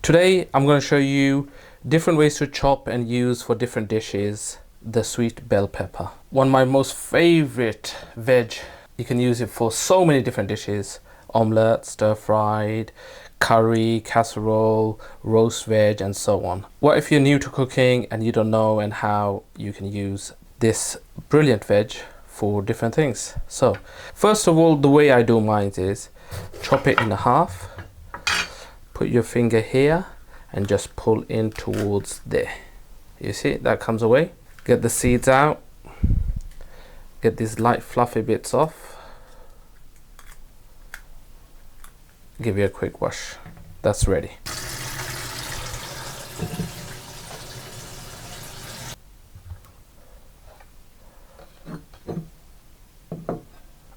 Today I'm going to show you different ways to chop and use for different dishes the sweet bell pepper. One of my most favorite veg. You can use it for so many different dishes: omelette, stir fried, curry, casserole, roast veg, and so on. What if you're new to cooking and you don't know and how you can use this brilliant veg for different things? So first of all, the way I do mine is chop it in half, put your finger here and just pull in towards there. You see that comes away. Get the seeds out, get these light fluffy bits off, give you a quick wash. That's ready.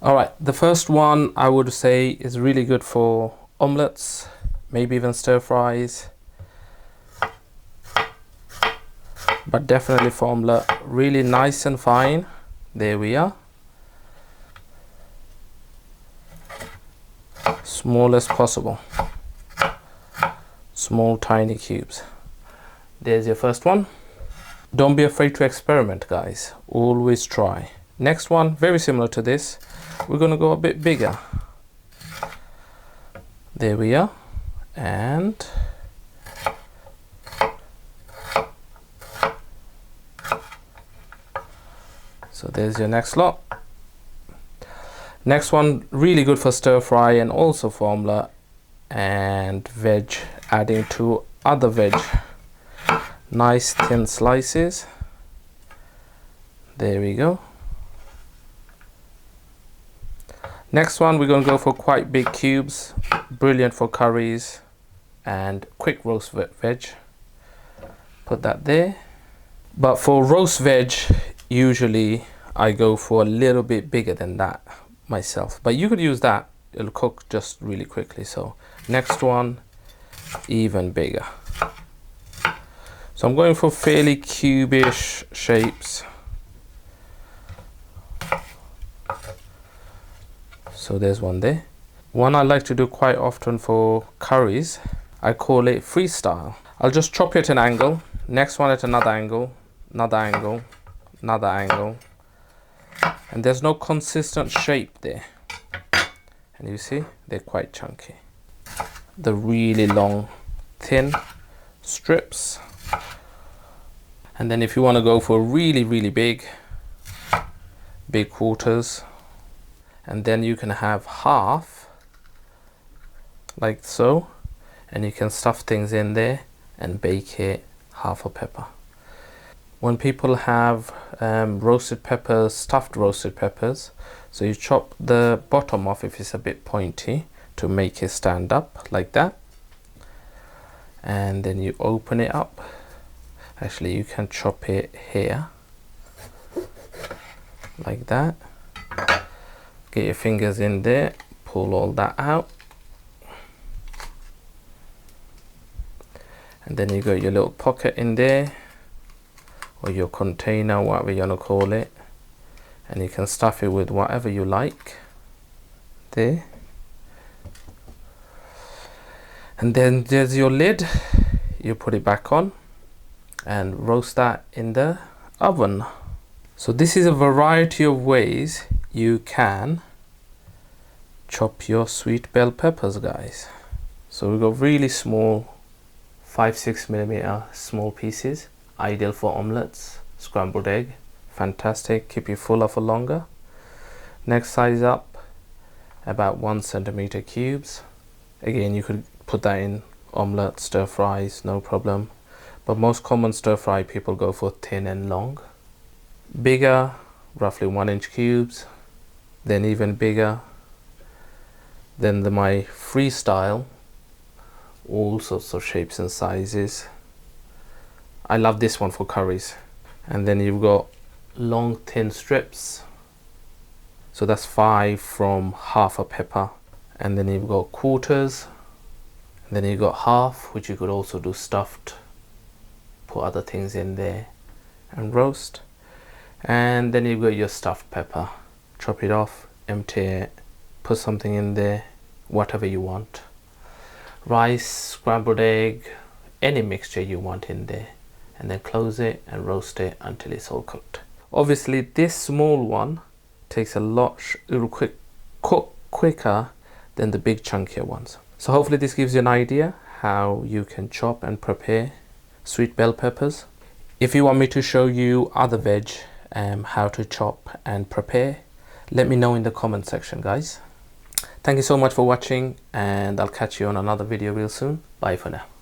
Alright, the first one I would say is really good for omelettes, maybe even stir fries, but definitely for omelette. Really nice and fine. There we are. Small as possible. Small tiny cubes. There's your first one. Don't be afraid to experiment, guys. Always try. Next one, very similar to this. We're gonna go a bit bigger. There we are. And so there's your next lot. Next one, really good for stir fry and also for omelette and veg, adding to other veg. Nice thin slices. There we go. Next one, we're going to go for quite big cubes. Brilliant for curries and quick roast veg. Put that there. But for roast veg, usually I go for a little bit bigger than that myself. But you could use that. It'll cook just really quickly. So next one, even bigger. So I'm going for fairly cube-ish shapes. So there's one there. One I like to do quite often for curries, I call it freestyle. I'll just chop it at an angle, next one at another angle, another angle, another angle, and there's no consistent shape there. And you see, they're quite chunky. The really long, thin strips. And then if you want to go for really, really big quarters, and then you can have half like so, and you can stuff things in there and bake it half a pepper. When people have roasted peppers, stuffed roasted peppers, so you chop the bottom off if it's a bit pointy to make it stand up like that, and then you open it up. Actually, you can chop it here like that. Get your fingers in there, pull all that out, and then you got your little pocket in there, or your container, whatever you want to call it, and you can stuff it with whatever you like there. And then there's your lid. You put it back on and roast that in the oven. So this is a variety of ways you can chop your sweet bell peppers, guys. So we got really small 5-6 millimeter small pieces, ideal for omelettes, scrambled egg, fantastic, keep you fuller for longer. Next size up, about 1 centimeter cubes. Again, you could put that in omelette, stir fries, no problem, but most common stir fry people go for thin and long. Bigger, roughly 1-inch cubes, then even bigger. Then my freestyle, all sorts of shapes and sizes. I love this one for curries. And then you've got long thin strips, so that's 5 from half a pepper. And then you've got quarters, and then you've got half, which you could also do stuffed, put other things in there and roast. And then you've got your stuffed pepper. Chop it off, empty it, put something in there, whatever you want. rice, scrambled egg, any mixture you want in there, and then close it and roast it until it's all cooked. Obviously this small one takes a lot quicker than the big chunkier ones. So hopefully this gives you an idea how you can chop and prepare sweet bell peppers. If you want me to show you other veg how to chop and prepare, let me know in the comment section, guys. Thank you so much for watching, and I'll catch you on another video real soon. Bye for now.